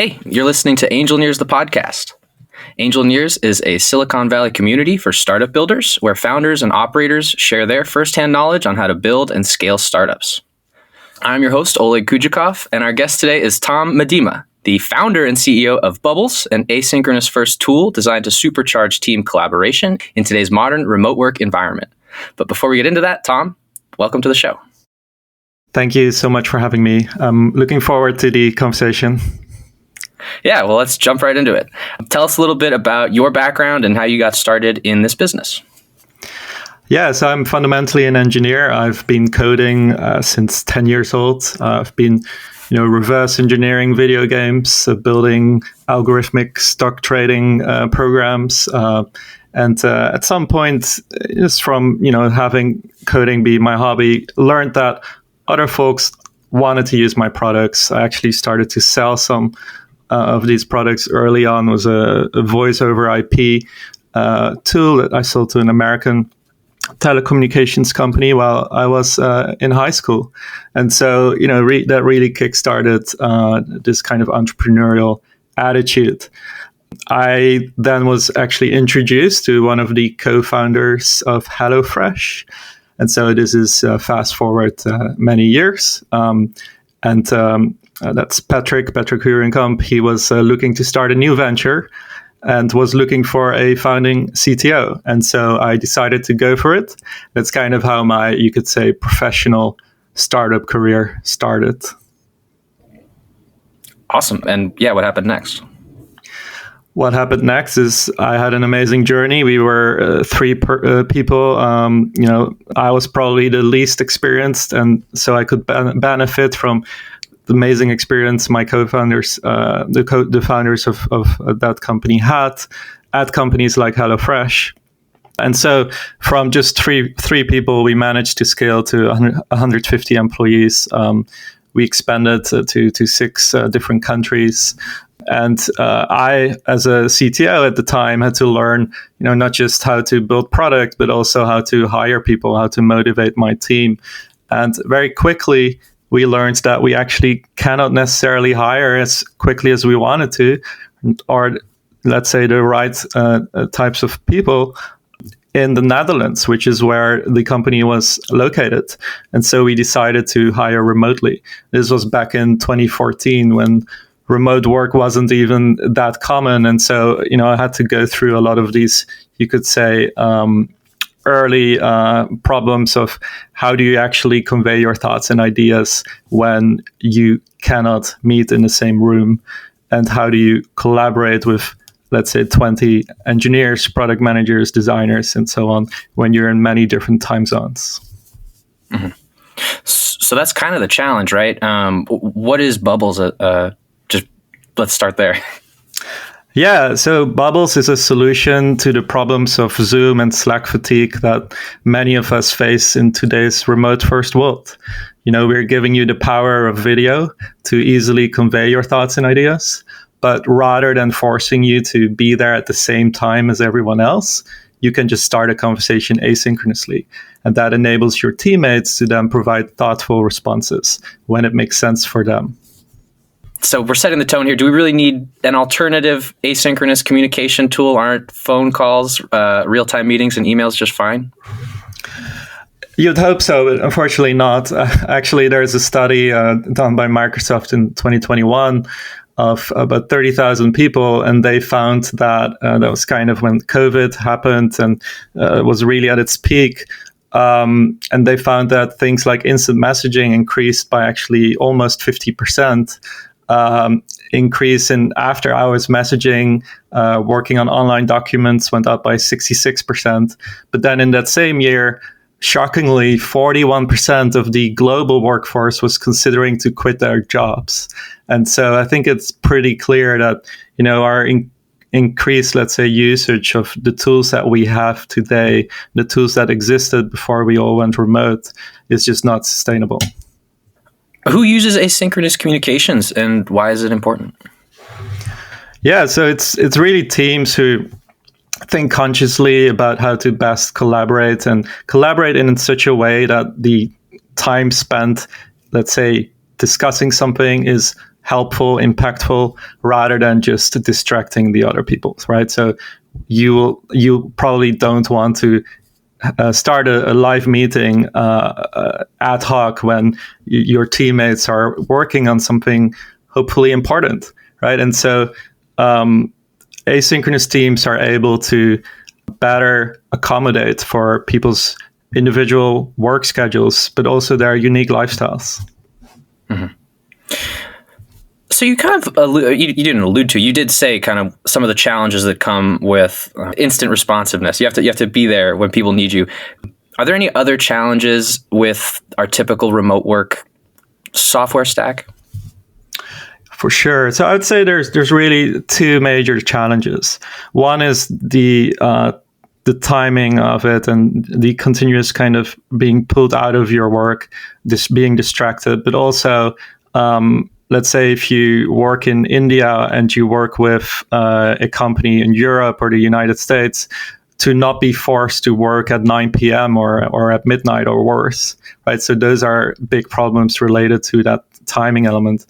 Hey, you're listening to Angel Nears, the podcast. Angel Nears is a Silicon Valley community for startup builders where founders and operators share their firsthand knowledge on how to build and scale startups. I'm your host, Oleg Kujakov, and our guest today is Tom Medema, the founder and CEO of Bubbles, an asynchronous first tool designed to supercharge team collaboration in today's modern remote work environment. But before we get into that, Tom, welcome to the show. Thank you so much for having me. I'm looking forward to the conversation. Yeah, well, let's jump right into it. Tell us a little bit about your background and how you got started in this business. Yeah, so I'm fundamentally an engineer. I've been coding since 10 years old. I've been, reverse engineering video games, building algorithmic stock trading programs. And at some point, just from, having coding be my hobby, learned that other folks wanted to use my products. I actually started to sell some of these products early on. Was a voice over IP tool that I sold to an American telecommunications company while I was in high school. And so, that really kickstarted this kind of entrepreneurial attitude. I then was actually introduced to one of the co-founders of HelloFresh. And so this is fast forward many years. That's Patrick Hurenkamp. He was looking to start a new venture and was looking for a founding CTO. And so I decided to go for it. That's kind of how my, you could say, professional startup career started. Awesome. And yeah, what happened next? What happened next is I had an amazing journey. We were three people. I was probably the least experienced, and so I could benefit from the amazing experience my co-founders, the founders of that company had at companies like HelloFresh. And so from just three people, we managed to scale to 150 employees. We expanded to 6 different countries. And I, as a CTO at the time, had to learn, not just how to build product, but also how to hire people, how to motivate my team. And very quickly, we learned that we actually cannot necessarily hire as quickly as we wanted to, or let's say the right types of people in the Netherlands, which is where the company was located. And so we decided to hire remotely. This was back in 2014 when remote work wasn't even that common. And so, I had to go through a lot of these, you could say, early problems of how do you actually convey your thoughts and ideas when you cannot meet in the same room, and how do you collaborate with, let's say, 20 engineers, product managers, designers, and so on when you're in many different time zones. Mm-hmm. So that's kind of the challenge, right? What is Bubbles? Just let's start there. Yeah, so Bubbles is a solution to the problems of Zoom and Slack fatigue that many of us face in today's remote first world. We're giving you the power of video to easily convey your thoughts and ideas, but rather than forcing you to be there at the same time as everyone else, you can just start a conversation asynchronously. And that enables your teammates to then provide thoughtful responses when it makes sense for them. So we're setting the tone here. Do we really need an alternative asynchronous communication tool? Aren't phone calls, real-time meetings, and emails just fine? You'd hope so, but unfortunately not. Actually, there's a study done by Microsoft in 2021 of about 30,000 people, and they found that that was kind of when COVID happened and was really at its peak. And they found that things like instant messaging increased by actually almost 50%. Increase in after hours messaging, working on online documents went up by 66%. But then in that same year, shockingly, 41% of the global workforce was considering to quit their jobs. And so I think it's pretty clear that, our increased, let's say, usage of the tools that we have today, the tools that existed before we all went remote, is just not sustainable. Who uses asynchronous communications and why is it important? Yeah, so it's really teams who think consciously about how to best collaborate and collaborate in such a way that the time spent, let's say, discussing something is helpful, impactful, rather than just distracting the other people, right? So you probably don't want to start a live meeting ad hoc when your teammates are working on something hopefully important, right? And so asynchronous teams are able to better accommodate for people's individual work schedules, but also their unique lifestyles. Mm-hmm. So you kind of you didn't allude to, you did say kind of some of the challenges that come with instant responsiveness. You have to be there when people need you. Are there any other challenges with our typical remote work software stack? For sure. So I would say there's really two major challenges. One is the timing of it and the continuous kind of being pulled out of your work, being distracted, but also let's say if you work in India and you work with a company in Europe or the United States, to not be forced to work at 9 p.m. or at midnight or worse, right? So those are big problems related to that timing element.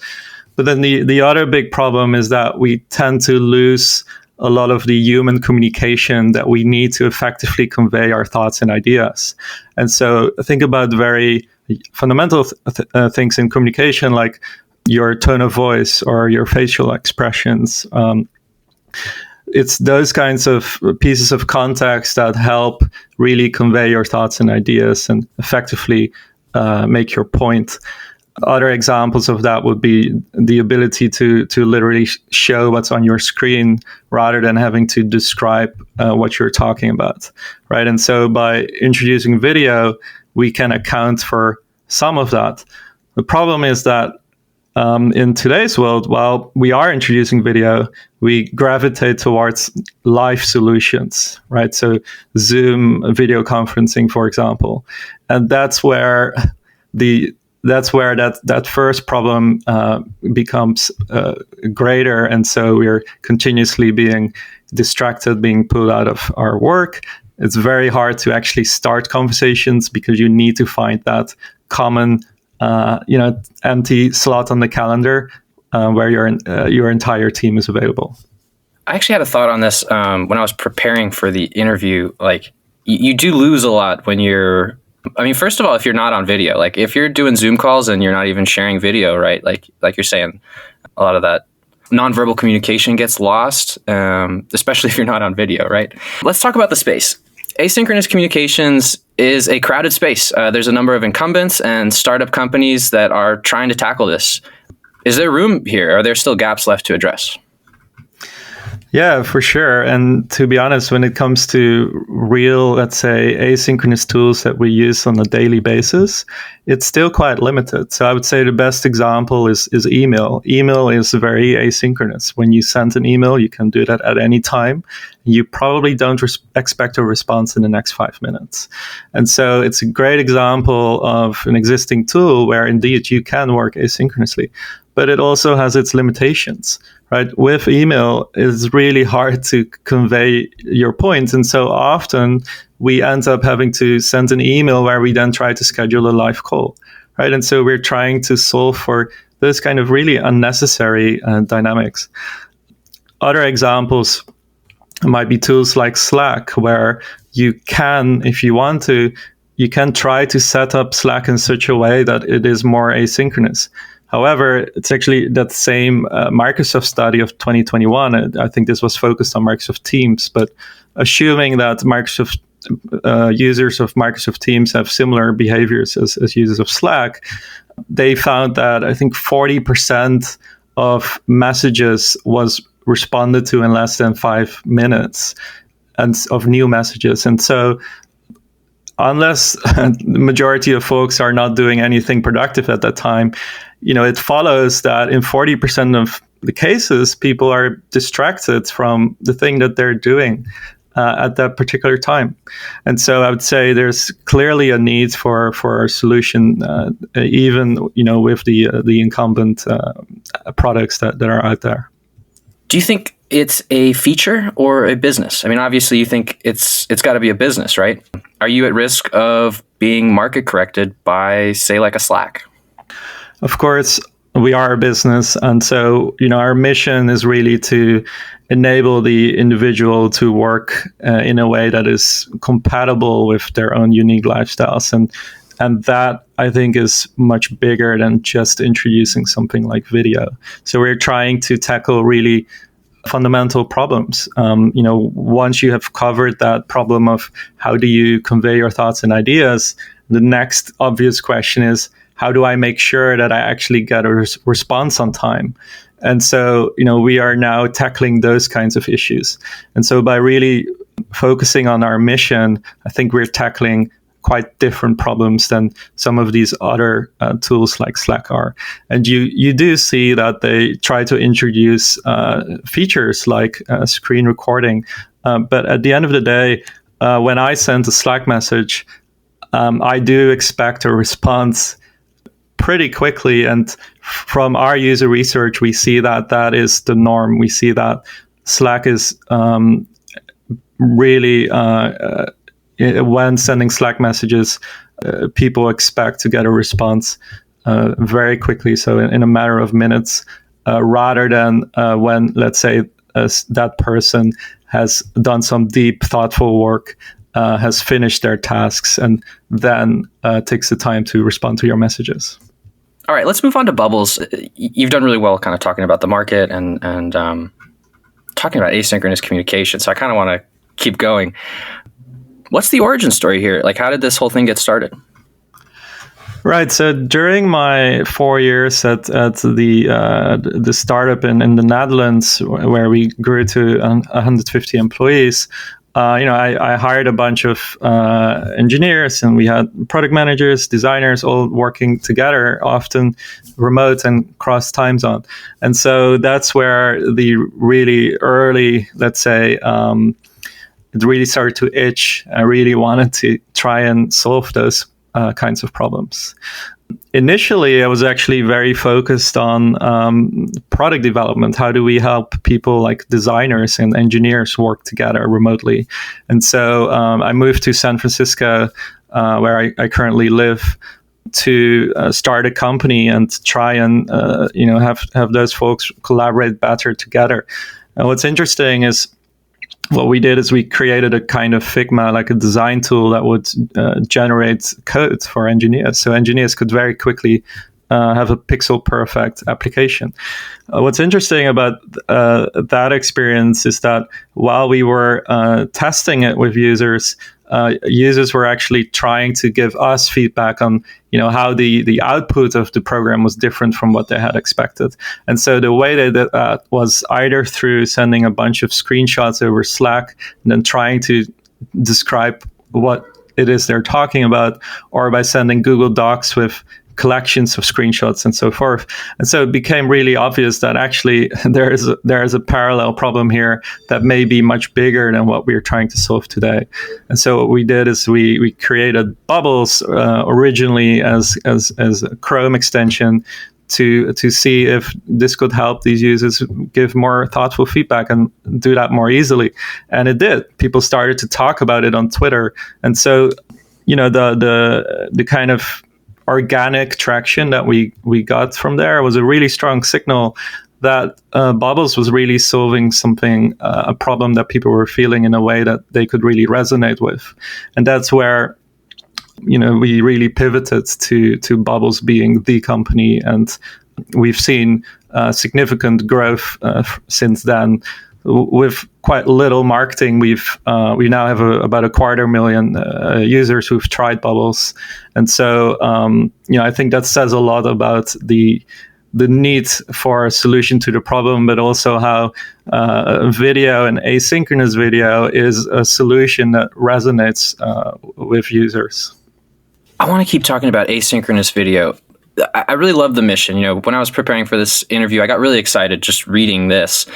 But then the other big problem is that we tend to lose a lot of the human communication that we need to effectively convey our thoughts and ideas. And so think about very fundamental things in communication, like your tone of voice or your facial expressions. It's those kinds of pieces of context that help really convey your thoughts and ideas and effectively make your point. Other examples of that would be the ability to literally show what's on your screen rather than having to describe what you're talking about, right? And so by introducing video, we can account for some of that. The problem is that in today's world, while we are introducing video, we gravitate towards live solutions, right? So Zoom video conferencing, for example, and that's where that first problem becomes greater, and so we're continuously being distracted, being pulled out of our work. It's very hard to actually start conversations because you need to find that common empty slot on the calendar where your entire team is available. I actually had a thought on this when I was preparing for the interview. Like, you do lose a lot when you're, I mean, first of all, if you're not on video, like if you're doing Zoom calls and you're not even sharing video, right? Like you're saying, a lot of that nonverbal communication gets lost, especially if you're not on video, right? Let's talk about the space. Asynchronous communications is a crowded space. There's a number of incumbents and startup companies that are trying to tackle this. Is there room here? Are there still gaps left to address? Yeah, for sure. And to be honest, when it comes to real, let's say, asynchronous tools that we use on a daily basis, it's still quite limited. So I would say the best example is email. Email is very asynchronous. When you send an email, you can do that at any time. You probably don't expect a response in the next 5 minutes. And so it's a great example of an existing tool where indeed you can work asynchronously. But it also has its limitations, right? With email, it's really hard to convey your points. And so often we end up having to send an email where we then try to schedule a live call, right? And so we're trying to solve for those kind of really unnecessary dynamics. Other examples might be tools like Slack, where you can, if you want to, you can try to set up Slack in such a way that it is more asynchronous. However, it's actually that same Microsoft study of 2021. I think this was focused on Microsoft Teams, but assuming that Microsoft users of Microsoft Teams have similar behaviors as users of Slack, they found that I think 40% of messages was responded to in less than 5 minutes and of new messages. And so unless the majority of folks are not doing anything productive at that time, it follows that in 40% of the cases, people are distracted from the thing that they're doing at that particular time. And so I would say there's clearly a need for a solution, even with the incumbent products that are out there. Do you think it's a feature or a business? I mean, obviously you think it's got to be a business, right? Are you at risk of being market corrected by, say, like a Slack? Of course, we are a business, and so our mission is really to enable the individual to work in a way that is compatible with their own unique lifestyles, and that I think is much bigger than just introducing something like video. So we're trying to tackle really fundamental problems. Once you have covered that problem of how do you convey your thoughts and ideas, the next obvious question is, how do I make sure that I actually get a response on time? And so, we are now tackling those kinds of issues. And so by really focusing on our mission, I think we're tackling quite different problems than some of these other tools like Slack are. And you do see that they try to introduce features like screen recording. But at the end of the day, when I send a Slack message, I do expect a response pretty quickly. And from our user research, we see that that is the norm. We see that Slack is really, when sending Slack messages, people expect to get a response very quickly. So in a matter of minutes, rather than when, let's say, that person has done some deep, thoughtful work, has finished their tasks, and then takes the time to respond to your messages. All right, let's move on to Bubbles. You've done really well kind of talking about the market and talking about asynchronous communication. So I kind of want to keep going. What's the origin story here? Like, how did this whole thing get started? Right. So during my 4 years at the startup in the Netherlands, where we grew to 150 employees, I hired a bunch of engineers, and we had product managers, designers, all working together, often remote and cross time zone. And so that's where the really early, let's say, it really started to itch. I really wanted to try and solve those kinds of problems. Initially, I was actually very focused on product development. How do we help people like designers and engineers work together remotely? And so I moved to San Francisco, where I currently live, to start a company and try and have those folks collaborate better together. And what's interesting is, what we did is we created a kind of Figma, like a design tool that would generate code for engineers. So engineers could very quickly have a pixel perfect application. What's interesting about that experience is that while we were testing it with users, users were actually trying to give us feedback on, how the output of the program was different from what they had expected. And so the way they did that was either through sending a bunch of screenshots over Slack and then trying to describe what it is they're talking about, or by sending Google Docs with collections of screenshots and so forth. And so it became really obvious that actually there is a parallel problem here that may be much bigger than what we're trying to solve today. And so what we did is we created Bubbles originally as a Chrome extension to see if this could help these users give more thoughtful feedback and do that more easily. And it did. People started to talk about it on Twitter. And so, the kind of organic traction that we got from there was a really strong signal that Bubbles was really solving something, a problem that people were feeling in a way that they could really resonate with. And that's where, we really pivoted to Bubbles being the company. And we've seen significant growth since then. With quite little marketing, we now have about 250,000 users who've tried Bubbles, and so I think that says a lot about the need for a solution to the problem, but also how video and asynchronous video is a solution that resonates with users. I want to keep talking about asynchronous video. I really love the mission. When I was preparing for this interview, I got really excited just reading this.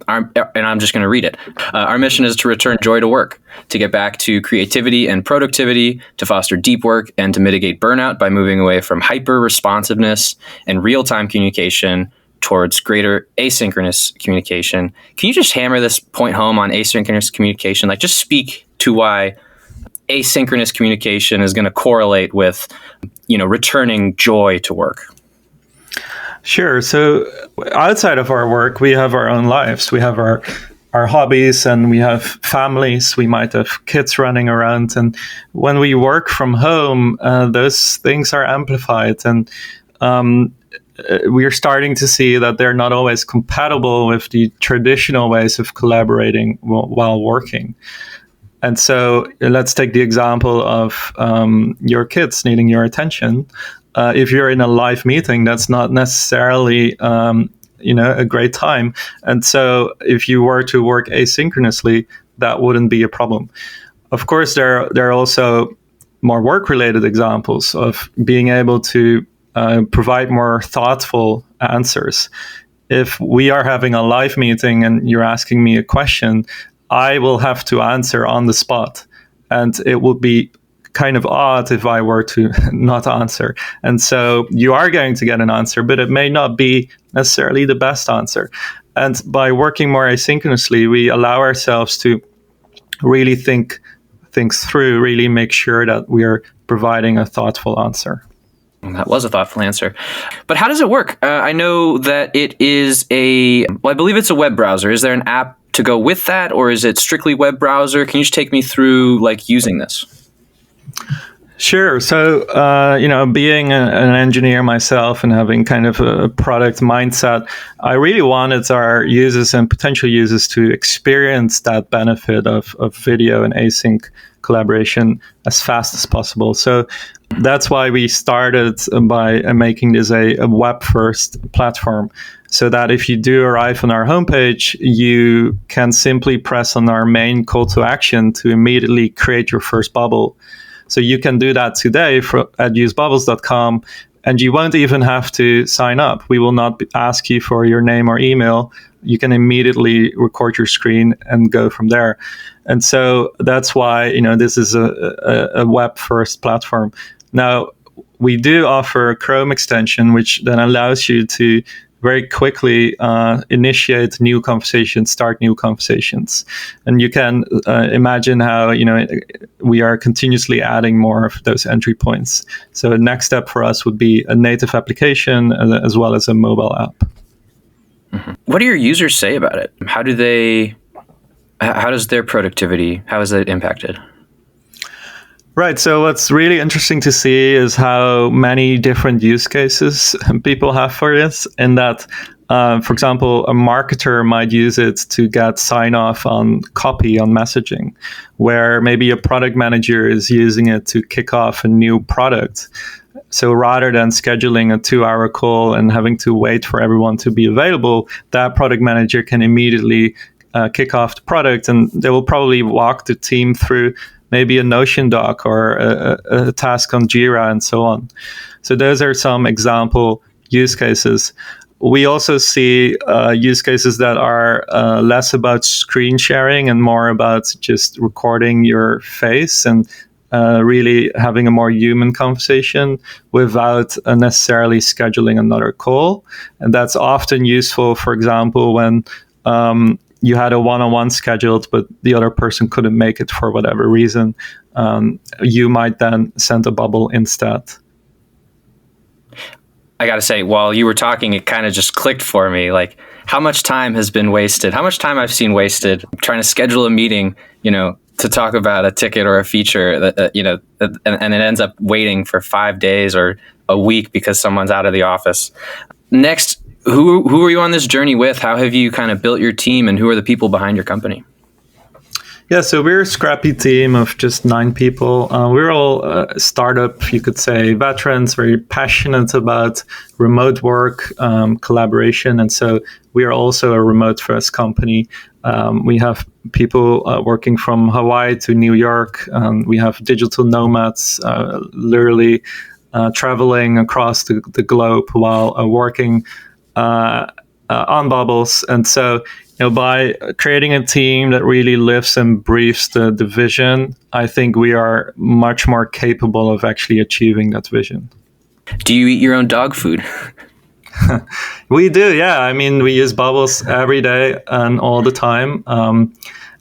And I'm just going to read it. Our mission is to return joy to work, to get back to creativity and productivity, to foster deep work, and to mitigate burnout by moving away from hyper-responsiveness and real-time communication towards greater asynchronous communication. Can you just hammer this point home on asynchronous communication? Like, just speak to why asynchronous communication is going to correlate with, returning joy to work. Sure. So outside of our work, we have our own lives. We have our hobbies and we have families. We might have kids running around. And when we work from home, those things are amplified. And we are starting to see that they're not always compatible with the traditional ways of collaborating while working. And so let's take the example of your kids needing your attention. If you're in a live meeting, that's not necessarily a great time. And so if you were to work asynchronously, that wouldn't be a problem. Of course, there are also more work-related examples of being able to provide more thoughtful answers. If we are having a live meeting and you're asking me a question, I will have to answer on the spot. And it would be kind of odd if I were to not answer. And so you are going to get an answer, but it may not be necessarily the best answer. And by working more asynchronously, we allow ourselves to really think things through, really make sure that we are providing a thoughtful answer. That was a thoughtful answer. But how does it work? I know that it is I believe it's a web browser. Is there an app to go with that, or is it strictly web browser? Can you just take me through using this? Sure. So, being an engineer myself and having kind of a product mindset, I really wanted our users and potential users to experience that benefit of video and async collaboration as fast as possible. So that's why we started by making this a web-first platform, so that if you do arrive on our homepage, you can simply press on our main call to action to immediately create your first bubble. So you can do that today at usebubbles.com, and you won't even have to sign up. We will not ask you for your name or email. You can immediately record your screen and go from there. And so that's why this is a web-first platform. Now, we do offer a Chrome extension, which then allows you to very quickly initiate new conversations, start new conversations. And you can imagine how, we are continuously adding more of those entry points. So the next step for us would be a native application as well as a mobile app. Mm-hmm. What do your users say about it? How does their productivity, how is it impacted? Right. So what's really interesting to see is how many different use cases people have for this. In that, for example, a marketer might use it to get sign off on copy on messaging, where maybe a product manager is using it to kick off a new product. So rather than scheduling a 2-hour call and having to wait for everyone to be available, that product manager can immediately kick off the product, and they will probably walk the team through maybe a Notion doc or a task on Jira and so on. So those are some example use cases. We also see use cases that are less about screen sharing and more about just recording your face and really having a more human conversation without necessarily scheduling another call. And that's often useful, for example, when you had a one-on-one scheduled, but the other person couldn't make it for whatever reason. You might then send a bubble instead. I got to say, while you were talking, it kind of just clicked for me. How much time has been wasted? How much time I've seen wasted trying to schedule a meeting, to talk about a ticket or a feature and it ends up waiting for 5 days or a week because someone's out of the office. Next, who are you on this journey with? How have you kind of built your team, and who are the people behind your company? Yeah, so we're a scrappy team of just 9 people. We're all startup, you could say, veterans, very passionate about remote work, collaboration. And so we are also a remote first company. We have people working from Hawaii to New York. We have digital nomads literally traveling across the globe while working on Bubbles. And so, by creating a team that really lives and breathes the vision, I think we are much more capable of actually achieving that vision. Do you eat your own dog food? We do, yeah. I mean, we use Bubbles every day and all the time.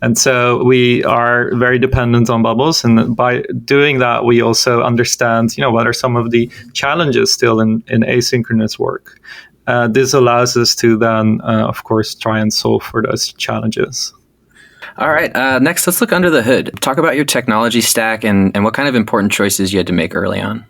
And so we are very dependent on Bubbles. And by doing that, we also understand, what are some of the challenges still in asynchronous work. this allows us to then, of course, try and solve for those challenges. All right. Next, let's look under the hood. Talk about your technology stack and what kind of important choices you had to make early on.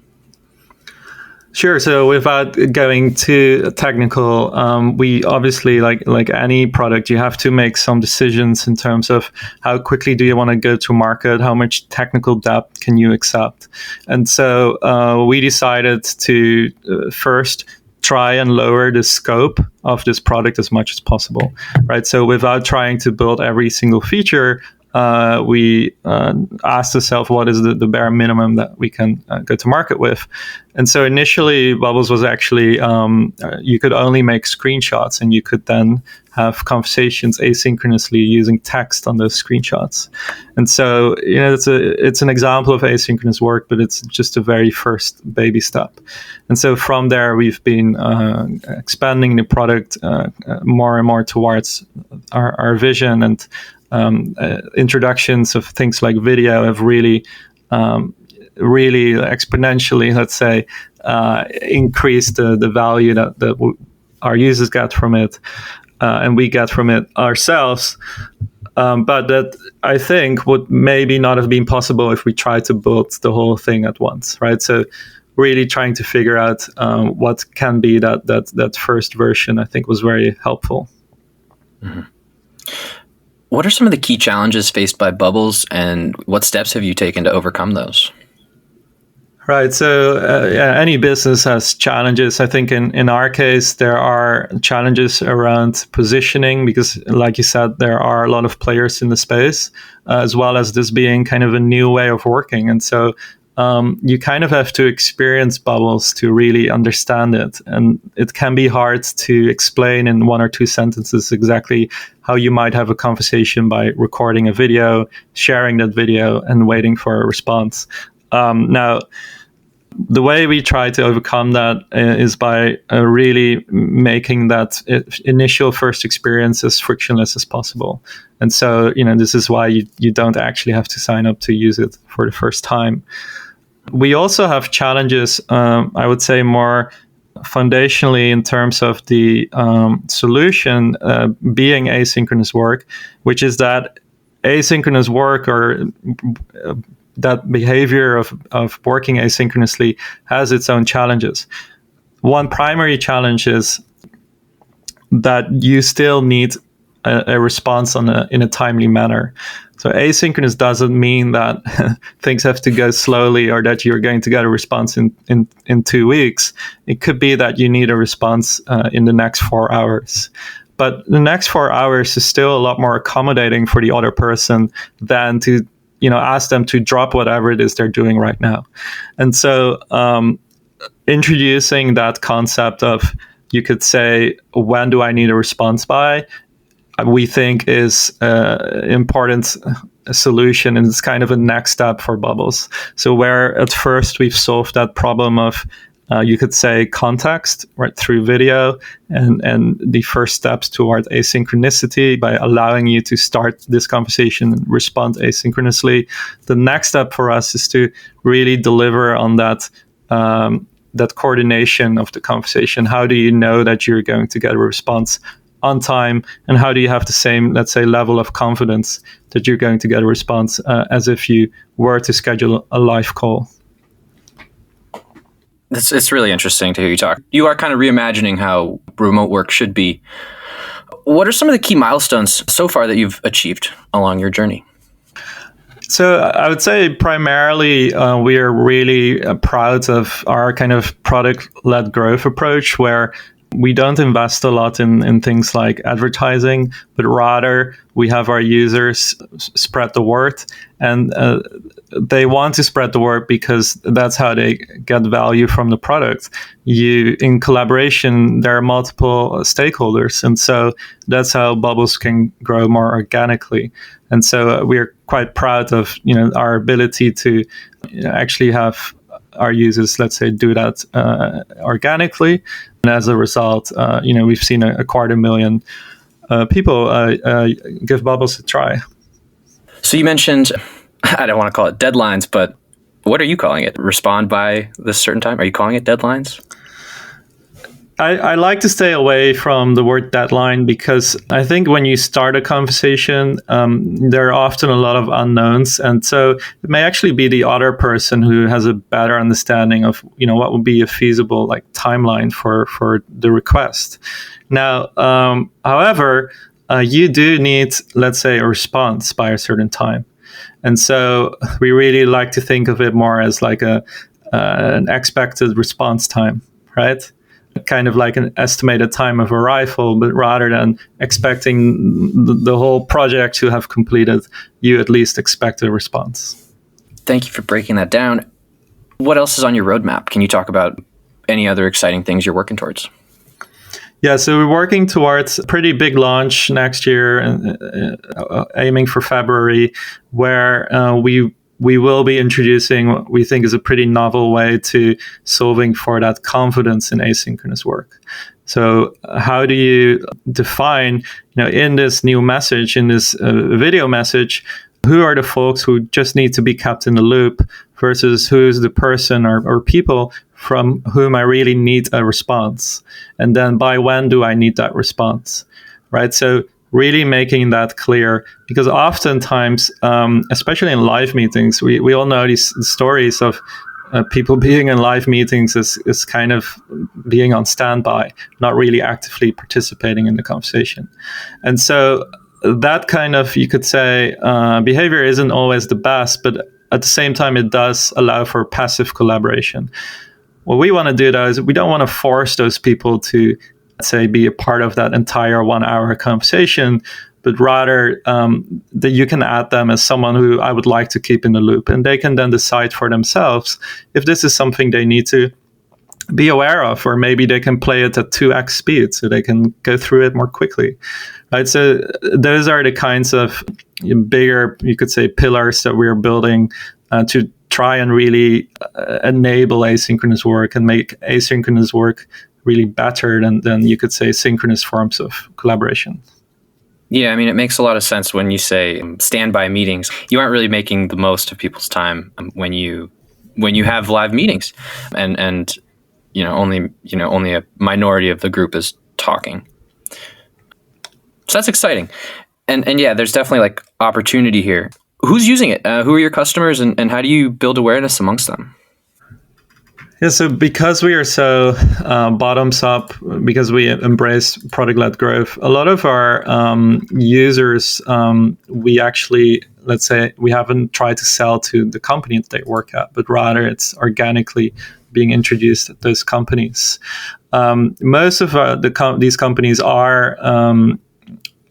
Sure. So without going too technical, we obviously, like any product, you have to make some decisions in terms of how quickly do you want to go to market, how much technical depth can you accept. And so we decided to first try and lower the scope of this product as much as possible, right? So without trying to build every single feature, we asked ourselves what is the bare minimum that we can go to market with. And so initially, Bubbles was actually, you could only make screenshots, and you could then have conversations asynchronously using text on those screenshots. And so, it's an example of asynchronous work, but it's just a very first baby step. And so from there, we've been expanding the product more and more towards our vision, and introductions of things like video have really exponentially, let's say, increased the value that our users get from it, and we get from it ourselves. But that, I think, would maybe not have been possible if we tried to build the whole thing at once, right? So really trying to figure out what can be that first version, I think, was very helpful. Mm-hmm. What are some of the key challenges faced by Bubbles, and what steps have you taken to overcome those? Right. So any business has challenges. I think in our case, there are challenges around positioning because, like you said, there are a lot of players in the space, as well as this being kind of a new way of working. And so you kind of have to experience Bubbles to really understand it. And it can be hard to explain in 1 or 2 sentences exactly how you might have a conversation by recording a video, sharing that video, and waiting for a response. Now, the way we try to overcome that is by really making that initial first experience as frictionless as possible. And so, this is why you don't actually have to sign up to use it for the first time. We also have challenges, I would say, more foundationally in terms of the solution being asynchronous work, which is that asynchronous work or that behavior of working asynchronously has its own challenges. One primary challenge is that you still need a response in a timely manner. So asynchronous doesn't mean that things have to go slowly or that you're going to get a response in 2 weeks. It could be that you need a response in the next 4 hours. But the next 4 hours is still a lot more accommodating for the other person than to ask them to drop whatever it is they're doing right now. And so introducing that concept of, you could say, when do I need a response by, we think is an important solution, and it's kind of a next step for Bubbles. So where at first we've solved that problem of, you could say, context right through video and the first steps toward asynchronicity by allowing you to start this conversation and respond asynchronously. The next step for us is to really deliver on that coordination of the conversation. How do you know that you're going to get a response on time, and how do you have the same, let's say, level of confidence that you're going to get a response as if you were to schedule a live call? It's really interesting to hear you talk. You are kind of reimagining how remote work should be. What are some of the key milestones so far that you've achieved along your journey? So I would say primarily we are really proud of our kind of product-led growth approach, where we don't invest a lot in things like advertising, but rather we have our users spread the word, and they want to spread the word because that's how they get value from the product. In collaboration, there are multiple stakeholders, and so that's how Bubbles can grow more organically. And so we're quite proud of our ability to actually have our users, let's say, do that organically. And as a result, we've seen a 250,000 people give Bubbles a try. So you mentioned, I don't want to call it deadlines, but what are you calling it? Respond by this certain time? Are you calling it deadlines? I like to stay away from the word deadline because I think when you start a conversation, there are often a lot of unknowns, and so it may actually be the other person who has a better understanding of what would be a feasible timeline for the request. Now, however, you do need, let's say, a response by a certain time, and so we really like to think of it more as like an expected response time, right? Kind of like an estimated time of arrival, but rather than expecting the whole project to have completed, you at least expect a response. Thank you for breaking that down. What else is on your roadmap? Can you talk about any other exciting things you're working towards? Yeah, so we're working towards a pretty big launch next year, aiming for February, where we will be introducing what we think is a pretty novel way to solving for that confidence in asynchronous work. So how do you define, in this new message, in this video message, who are the folks who just need to be kept in the loop versus who's the person or people from whom I really need a response? And then by when do I need that response, right? So really making that clear, because oftentimes, especially in live meetings, we all know these stories of people being in live meetings is kind of being on standby, not really actively participating in the conversation. And so that kind of, you could say, behavior isn't always the best, but at the same time, it does allow for passive collaboration. What we want to do, though, is we don't want to force those people to, let's say, be a part of that entire 1 hour conversation, but rather that you can add them as someone who I would like to keep in the loop. And they can then decide for themselves if this is something they need to be aware of, or maybe they can play it at 2x speed so they can go through it more quickly. Right, so those are the kinds of bigger, you could say, pillars that we're building to try and really enable asynchronous work and make asynchronous work really better than you could say synchronous forms of collaboration. Yeah, I mean, it makes a lot of sense when you say standby meetings. You aren't really making the most of people's time when you have live meetings, and only a minority of the group is talking. So that's exciting. And yeah, there's definitely opportunity here. Who's using it? Who are your customers, and how do you build awareness amongst them? Yeah, so because we are so bottoms up, because we embrace product-led growth, a lot of our users, we actually, let's say, we haven't tried to sell to the company that they work at, but rather it's organically being introduced at those companies. Most of these companies are,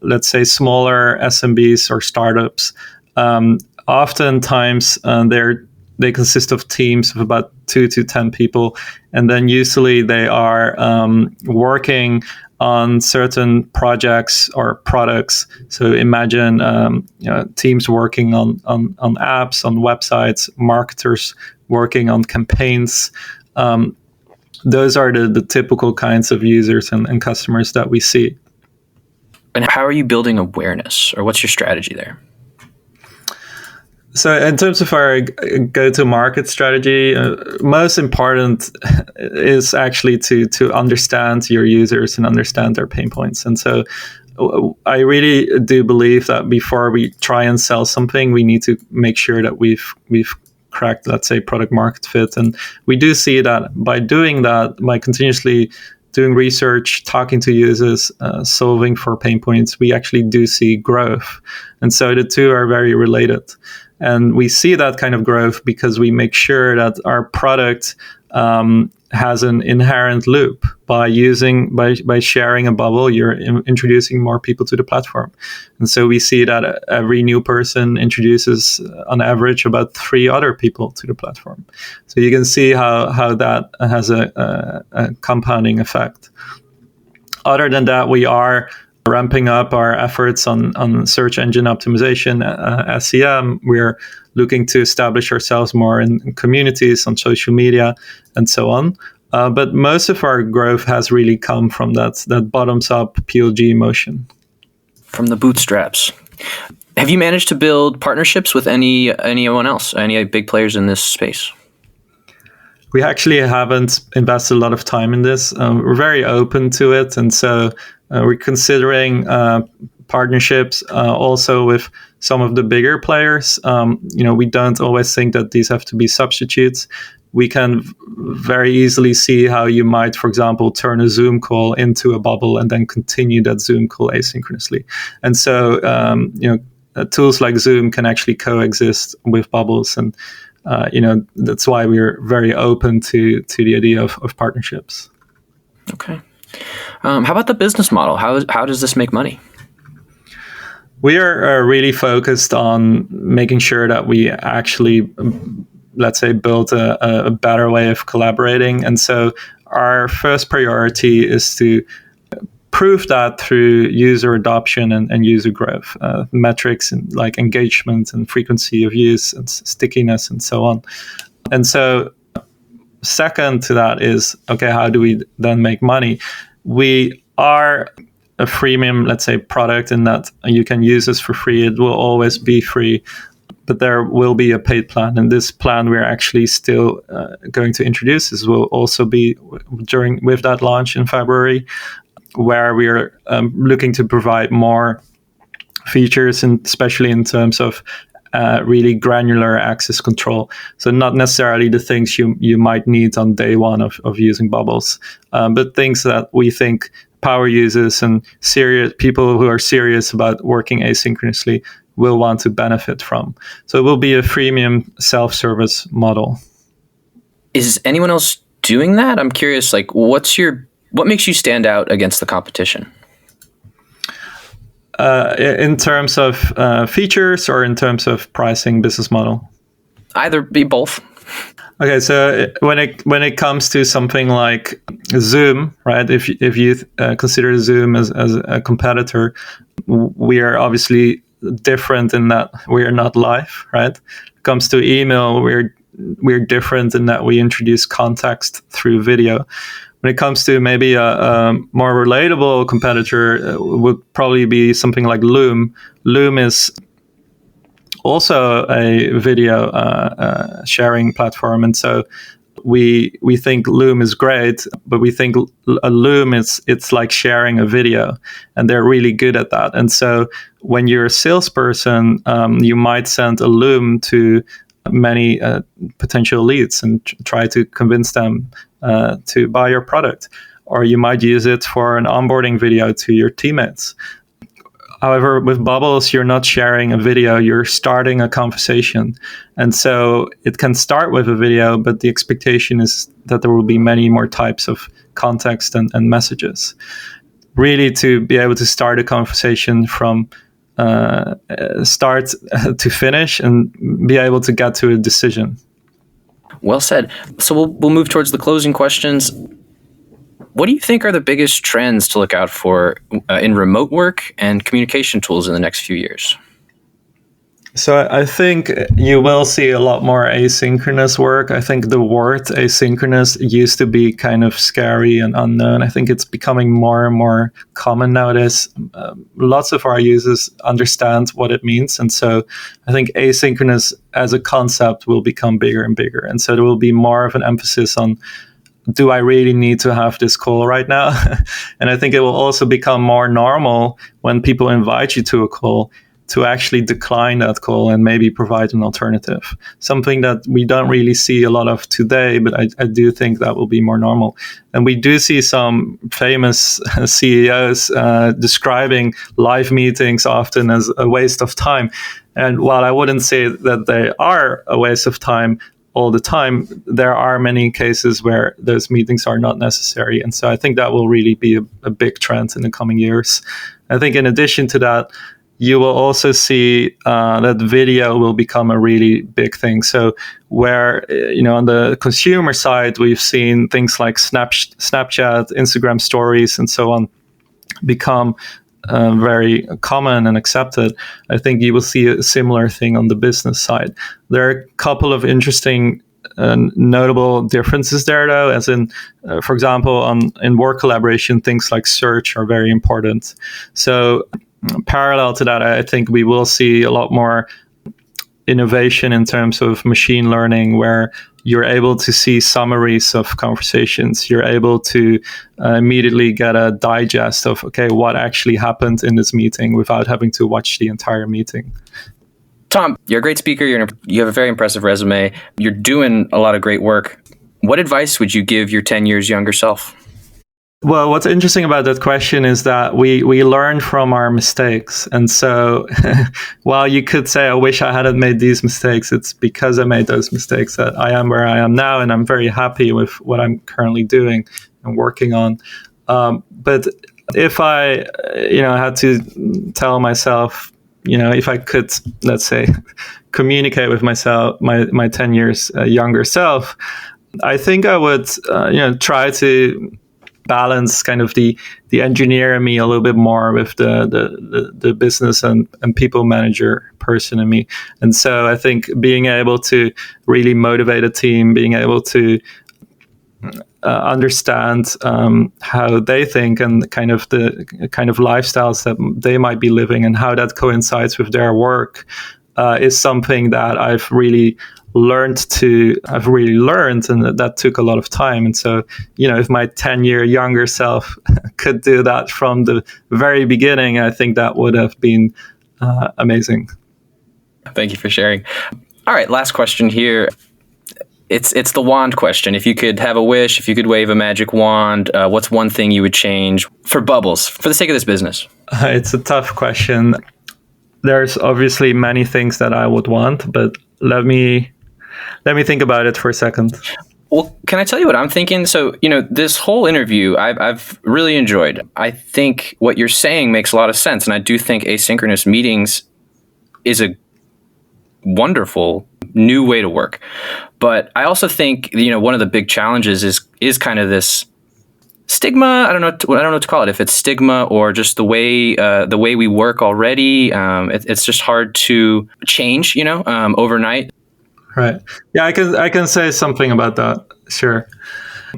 let's say, smaller SMBs or startups. Oftentimes, they consist of teams of about 2 to 10 people, and then usually they are working on certain projects or products. So imagine teams working on apps, on websites, marketers working on campaigns. Those are the typical kinds of users and customers that we see. And how are you building awareness, or what's your strategy there? So in terms of our go-to-market strategy, most important is actually to understand your users and understand their pain points. And so I really do believe that before we try and sell something, we need to make sure that we've cracked, let's say, product market fit. And we do see that by doing that, by continuously doing research, talking to users, solving for pain points, we actually do see growth. And so the two are very related. And we see that kind of growth because we make sure that our product has an inherent loop. By sharing a bubble, you're introducing more people to the platform. And so we see that every new person introduces, on average, about 3 other people to the platform. So you can see how that has a compounding effect. Other than that, we are ramping up our efforts on search engine optimization, SEM. We're looking to establish ourselves more in communities, on social media, and so on. But most of our growth has really come from that bottoms-up PLG motion. From the bootstraps. Have you managed to build partnerships with anyone else, any big players in this space? We actually haven't invested a lot of time in this. We're very open to it, and so we're considering partnerships also with some of the bigger players. We don't always think that these have to be substitutes. We can very easily see how you might, for example, turn a Zoom call into a bubble and then continue that Zoom call asynchronously. And so, tools like Zoom can actually coexist with bubbles, and that's why we're very open to the idea of partnerships. Okay. How about the business model? How does this make money? We are really focused on making sure that we actually, let's say, build a better way of collaborating. And so our first priority is to prove that through user adoption and user growth, metrics and like engagement and frequency of use and stickiness and so on. And so second to that is, okay, how do we then make money? We are a freemium, let's say, product in that you can use this for free. It will always be free, but there will be a paid plan. And this plan we're actually still going to introduce. This will also be with that launch in February, where we're looking to provide more features, and especially in terms of really granular access control. So not necessarily the things you might need on day one of using Bubbles, but things that we think power users and serious people who are serious about working asynchronously will want to benefit from. So it will be a freemium self-service model. Is anyone else doing that? I'm curious, like, what makes you stand out against the competition? In terms of features or in terms of pricing business model? Either, be both. Okay, so when it comes to something like Zoom, right? If you consider Zoom as a competitor, we are obviously different in that we are not live, right? When it comes to email, we're different in that we introduce context through video. When it comes to maybe a more relatable competitor, would probably be something like Loom. Loom is also a video sharing platform, and so we think Loom is great, but we think a Loom it's like sharing a video, and they're really good at that. And so when you're a salesperson, you might send a Loom to many potential leads and try to convince them to buy your product, or you might use it for an onboarding video to your teammates. However, with Bubbles, you're not sharing a video, you're starting a conversation. And so it can start with a video, but the expectation is that there will be many more types of context and messages. Really to be able to start a conversation from start to finish and be able to get to a decision. Well said. So we'll move towards the closing questions. What do you think are the biggest trends to look out for in remote work and communication tools in the next few years? So I think you will see a lot more asynchronous work. I think the word asynchronous used to be kind of scary and unknown. I think it's becoming more and more common nowadays. Lots of our users understand what it means. And so I think asynchronous as a concept will become bigger and bigger. And so there will be more of an emphasis on, do I really need to have this call right now? And I think it will also become more normal when people invite you to a call to actually decline that call and maybe provide an alternative. Something that we don't really see a lot of today, but I do think that will be more normal. And we do see some famous CEOs describing live meetings often as a waste of time. And while I wouldn't say that they are a waste of time all the time, there are many cases where those meetings are not necessary. And so I think that will really be a big trend in the coming years. I think in addition to that, you will also see that video will become a really big thing. So where, on the consumer side, we've seen things like Snapchat, Instagram stories, and so on become very common and accepted. I think you will see a similar thing on the business side. There are a couple of interesting notable differences there, though, as in, for example, in work collaboration, things like search are very important. So parallel to that, I think we will see a lot more innovation in terms of machine learning, where you're able to see summaries of conversations. You're able to immediately get a digest of, okay, what actually happened in this meeting without having to watch the entire meeting. Tom, you're a great speaker. You have a very impressive resume. You're doing a lot of great work. What advice would you give your 10 years younger self? Well, what's interesting about that question is that we learn from our mistakes. And so while you could say, I wish I hadn't made these mistakes, it's because I made those mistakes that I am where I am now. And I'm very happy with what I'm currently doing and working on. But if I, had to tell myself, if I could, let's say, communicate with myself, my 10 years younger self, I think I would, try to balance kind of the engineer in me a little bit more with the business and people manager person in me. And so I think being able to really motivate a team, being able to understand how they think and the kind of lifestyles that they might be living and how that coincides with their work is something that I've really learned, and that took a lot of time. And so, if my 10-year younger self could do that from the very beginning, I think that would have been amazing. Thank you for sharing. All right, last question here. It's the wand question. If you could have a wish, if you could wave a magic wand, what's one thing you would change for Bubbles, for the sake of this business? It's a tough question. There's obviously many things that I would want, but let me think about it for a second. Well, can I tell you what I'm thinking? So, this whole interview I've really enjoyed. I think what you're saying makes a lot of sense. And I do think asynchronous meetings is a wonderful new way to work. But I also think, one of the big challenges is kind of this stigma. I don't know what to call it. If it's stigma or just the way we work already, it's just hard to change, overnight. Right. Yeah, I can say something about that. Sure.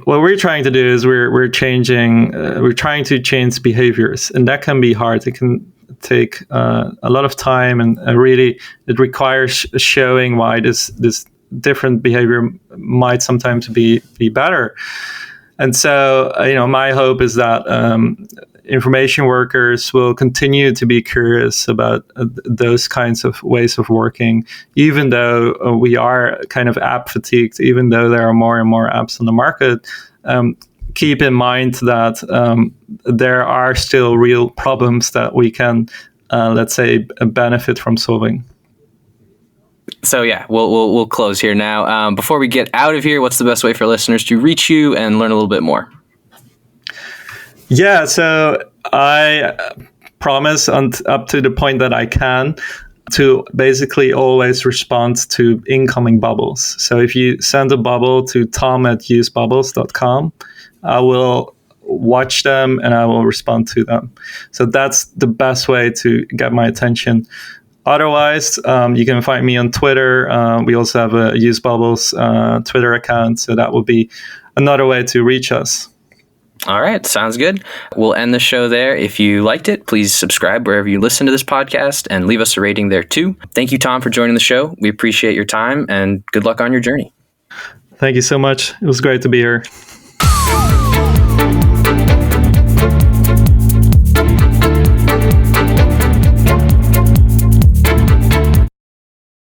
What we're trying to do is we're trying to change behaviors, and that can be hard. It can take a lot of time, and really it requires showing why this different behavior might sometimes be better. And so, my hope is that information workers will continue to be curious about those kinds of ways of working, even though we are kind of app fatigued, even though there are more and more apps on the market. Keep in mind that there are still real problems that we can, let's say, benefit from solving. So yeah, we'll close here now. Before we get out of here, what's the best way for listeners to reach you and learn a little bit more? Yeah, so I promise up to the point that I can to basically always respond to incoming bubbles. So if you send a bubble to tom@usebubbles.com, I will watch them and I will respond to them. So that's the best way to get my attention. Otherwise, you can find me on Twitter. We also have a Use Bubbles Twitter account, so that would be another way to reach us. All right, sounds good. We'll end the show there. If you liked it, please subscribe wherever you listen to this podcast and leave us a rating there too. Thank you, Tom, for joining the show. We appreciate your time and good luck on your journey. Thank you so much. It was great to be here.